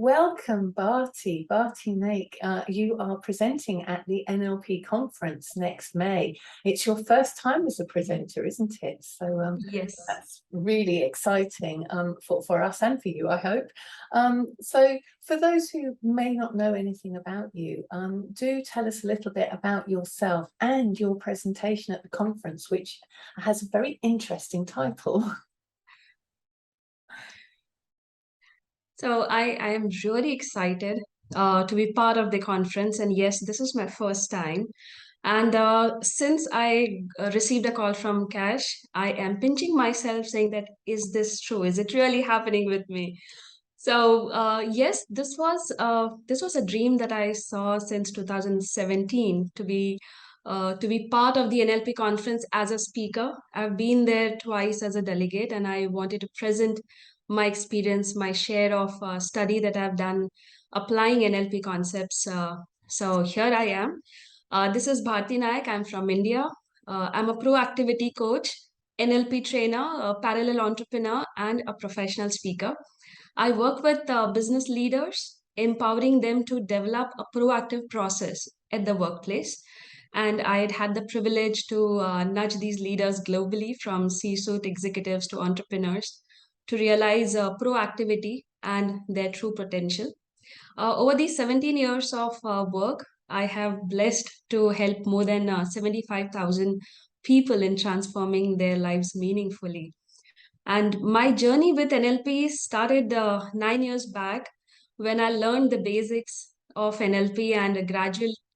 Welcome, Bharti Naik. You are presenting at the NLP conference next May. It's your first time as a presenter, isn't it? So Yes. that's really exciting for us and for you, I hope. So for those who may not know anything about you, do tell us a little bit about yourself and your presentation at the conference, which has a very interesting title. So I am really excited to be part of the conference. And yes, this is my first time. And since I received a call from Cash, I am pinching myself saying that, is this true? Is it really happening with me? So yes, this was a dream that I saw since 2017 to be part of the NLP conference as a speaker. I've been there twice as a delegate, and I wanted to present my experience, my share of study that I've done applying NLP concepts. So here I am. This is Bharti Naik. I'm from India. I'm a proactivity coach, NLP trainer, a parallel entrepreneur, and a professional speaker. I work with business leaders, empowering them to develop a proactive process at the workplace. And I had the privilege to nudge these leaders globally, from C-suite executives to entrepreneurs, to realize proactivity and their true potential. Over these 17 years of work, I have blessed to help more than 75,000 people in transforming their lives meaningfully. And my journey with NLP started 9 years back when I learned the basics of NLP and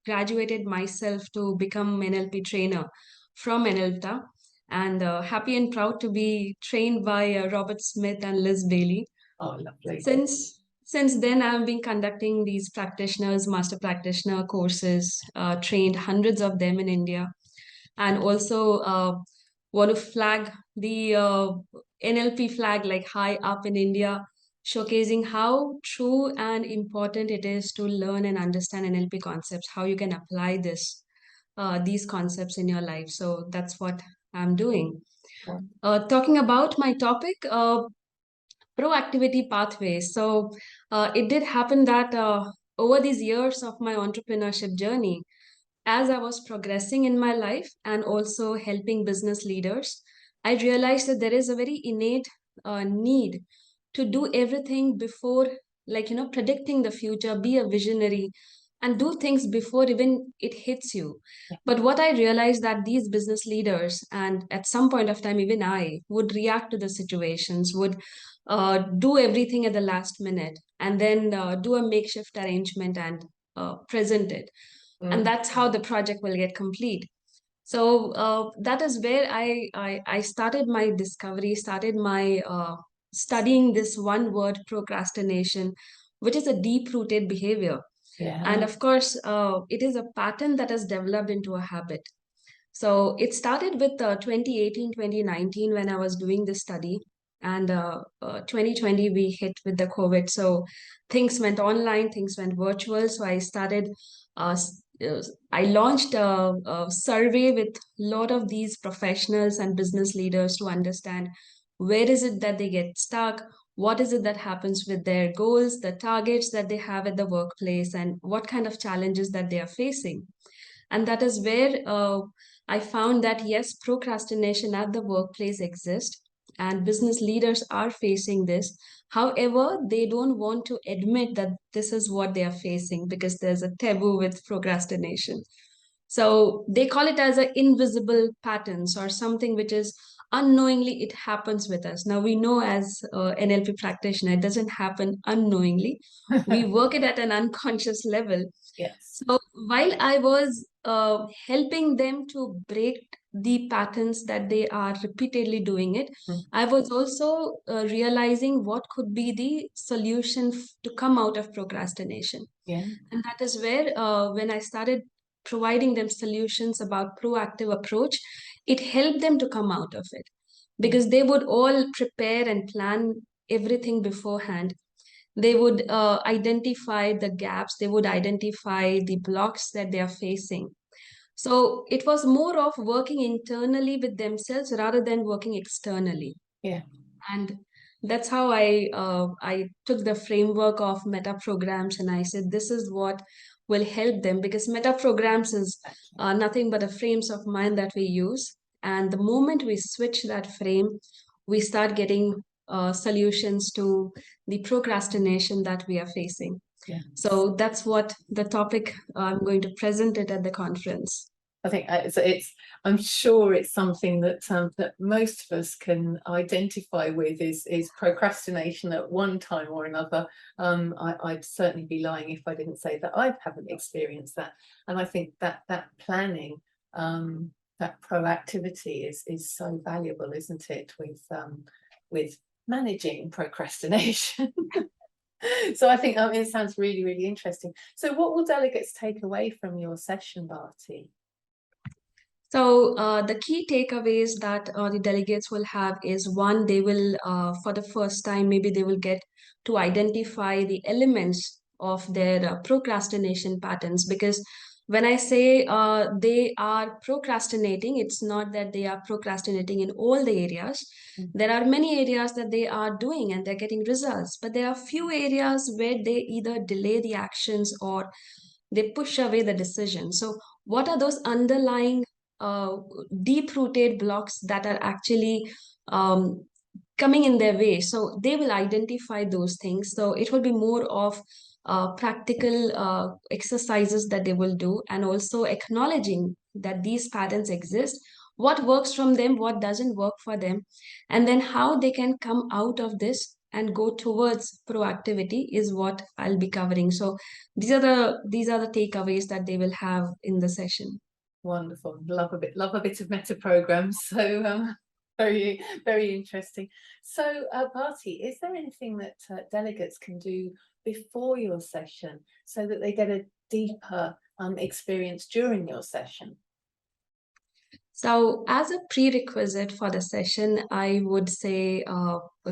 graduated myself to become NLP trainer from NLTA. And happy and proud to be trained by Robert Smith and Liz Bailey. Oh, lovely. Since then, I've been conducting these practitioners, master practitioner courses, trained hundreds of them in India, and also want to flag the NLP flag like high up in India, showcasing how true and important it is to learn and understand NLP concepts, how you can apply these concepts in your life. So that's what I'm doing. Talking about my topic, proactivity pathways. So it did happen that over these years of my entrepreneurship journey, as I was progressing in my life and also helping business leaders, I realized that there is a very innate need to do everything before, predicting the future, be a visionary, and do things before even it hits you. But what I realized that these business leaders, and at some point of time, even I, would react to the situations, would do everything at the last minute, and then do a makeshift arrangement and present it. And that's how the project will get complete. So that is where I started my discovery, started my studying this one word, procrastination, which is a deep rooted behavior. And of course, it is a pattern that has developed into a habit. So it started with 2018, 2019 when I was doing this study. And 2020, we hit with the COVID. So things went online, things went virtual. So uh, I launched a survey with a lot of these professionals and business leaders to understand where is it that they get stuck, what is it that happens with their goals, the targets that they have at the workplace, and what kind of challenges that they are facing. And that is where I found that yes, procrastination at the workplace exists and business leaders are facing this. However, they don't want to admit that this is what they are facing because there's a taboo with procrastination. So they call it as an invisible patterns or something which is unknowingly it happens with us. Now we know as NLP practitioner, it doesn't happen unknowingly. We work it at an unconscious level. Yes. So while I was helping them to break the patterns that they are repeatedly doing it, I was also realizing what could be the solution to come out of procrastination. Yeah. And that is where when I started providing them solutions about proactive approach, it helped them to come out of it because they would all prepare and plan everything beforehand. They would identify the gaps, they would identify the blocks that they are facing. So it was more of working internally with themselves rather than working externally. Yeah. And That's how I took the framework of Metaprograms, and I said this is what will help them, because Metaprograms is Exactly. nothing but a frames of mind that we use. And the moment we switch that frame, we start getting solutions to the procrastination that we are facing. Yes. So that's what the topic I'm going to present it at the conference. I think I'm sure it's something that most of us can identify with, is procrastination at one time or another. I'd certainly be lying if I didn't say that I haven't experienced that. And I think that planning, that proactivity is so valuable, isn't it, with managing procrastination. So I think it sounds really, really interesting. So what will delegates take away from your session, Bharti? So the key takeaways that the delegates will have is, one, they will, for the first time, maybe they will get to identify the elements of their procrastination patterns. Because when I say they are procrastinating, it's not that they are procrastinating in all the areas. There are many areas that they are doing and they're getting results, but there are few areas where they either delay the actions or they push away the decision. So what are those underlying uh, deep rooted blocks that are actually um, coming in their way? So they will identify those things. So it will be more of practical exercises that they will do, and also acknowledging that these patterns exist, what works from them, what doesn't work for them, and then how they can come out of this and go towards proactivity is what I'll be covering. So these are the takeaways that they will have in the session. Wonderful. Love a bit of meta programs. So very, very interesting. So Bharti, is there anything that delegates can do before your session so that they get a deeper experience during your session? So, as a prerequisite for the session, I would say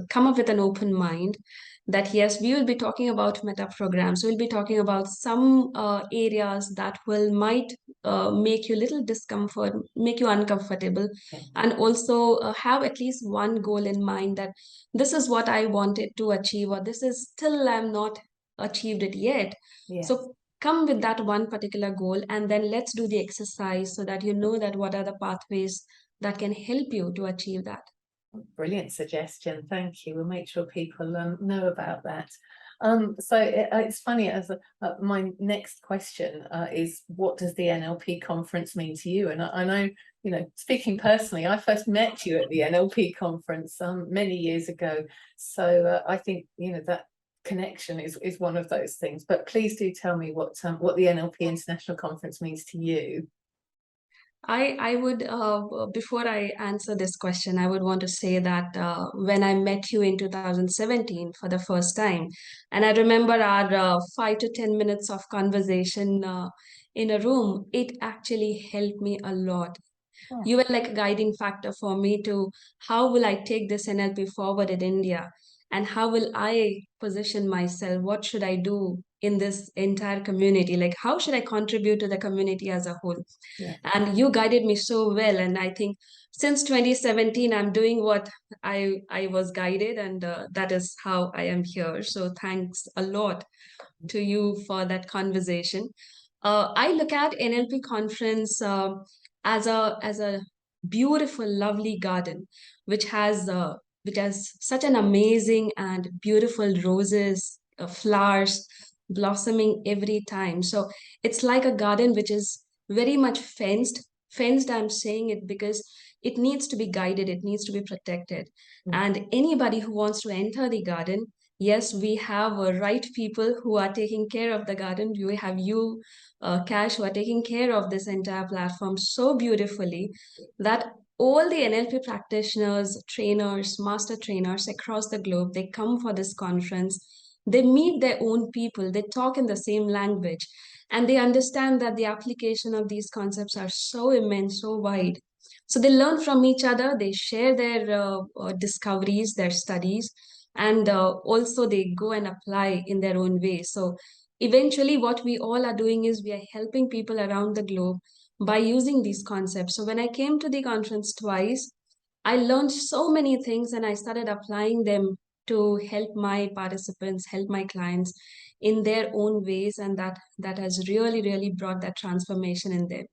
come up with an open mind that yes, we will be talking about meta programs. We'll be talking about some areas that will might make you little discomfort, make you uncomfortable, Yeah. and also have at least one goal in mind, that this is what I wanted to achieve, or this is still I'm not achieved it yet. Yeah. So come with that one particular goal, and then let's do the exercise so that you know that what are the pathways that can help you to achieve that. Brilliant suggestion. Thank you. We'll make sure people know about that. So it's funny, as my next question is, what does the NLP conference mean to you? And I know, speaking personally, I first met you at the NLP conference many years ago. So I think, that connection is one of those things. But please do tell me what the NLP International Conference means to you. I would, before I answer this question, I would want to say that when I met you in 2017 for the first time, and I remember our 5 to 10 minutes of conversation in a room, it actually helped me a lot. Oh, You were like a guiding factor for me to how will I take this NLP forward in India, and how will I position myself? What should I do in this entire community? Like, how should I contribute to the community as a whole? yeah. And you guided me so well. And I think since 2017, I'm doing what I was guided, and that is how I am here. So thanks a lot to you for that conversation. I look at NLP conference as a beautiful, lovely garden, which has such an amazing and beautiful roses, flowers blossoming every time. So it's like a garden which is very much fenced. Fenced, I'm saying it because it needs to be guided, it needs to be protected. And anybody who wants to enter the garden, yes, we have right people who are taking care of the garden. We have you, Cash, who are taking care of this entire platform so beautifully that all the NLP practitioners, trainers, master trainers across the globe, they come for this conference. They meet their own people, they talk in the same language, and they understand that the application of these concepts are so immense, so wide. So they learn from each other, they share their discoveries, their studies, and also they go and apply in their own way. So eventually what we all are doing is we are helping people around the globe by using these concepts. So when I came to the conference twice, I learned so many things and I started applying them to help my participants, help my clients in their own ways, and that has really brought that transformation in them.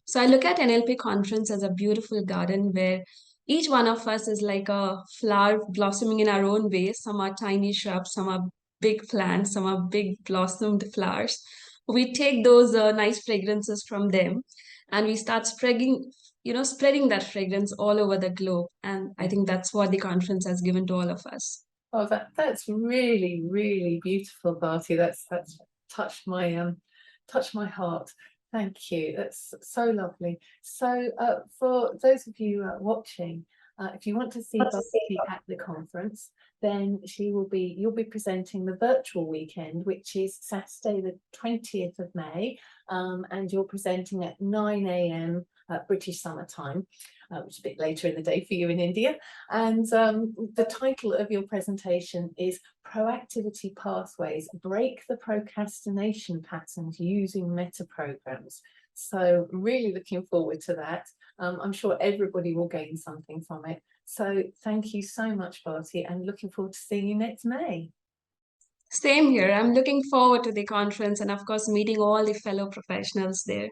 So I look at NLP conference as a beautiful garden where each one of us is like a flower blossoming in our own ways. Some are tiny shrubs, some are big plants, some are big blossomed flowers. We take those nice fragrances from them and we start spreading that fragrance all over the globe. And I think that's what the conference has given to all of us. Oh, that's really beautiful, Bharti. That's touched my heart. Thank you. That's so lovely. So for those of you watching, if you want to see Bharti at the conference, then you'll be presenting the virtual weekend, which is Saturday the 20th of May, and you're presenting at 9 a.m. British Summer Time, which is a bit later in the day for you in India. And the title of your presentation is Proactivity Pathways, Break the Procrastination Patterns Using Metaprograms. So really looking forward to that. I'm sure everybody will gain something from it. So thank you so much, Bharti, and looking forward to seeing you next May. Same here. I'm looking forward to the conference and, of course, meeting all the fellow professionals there.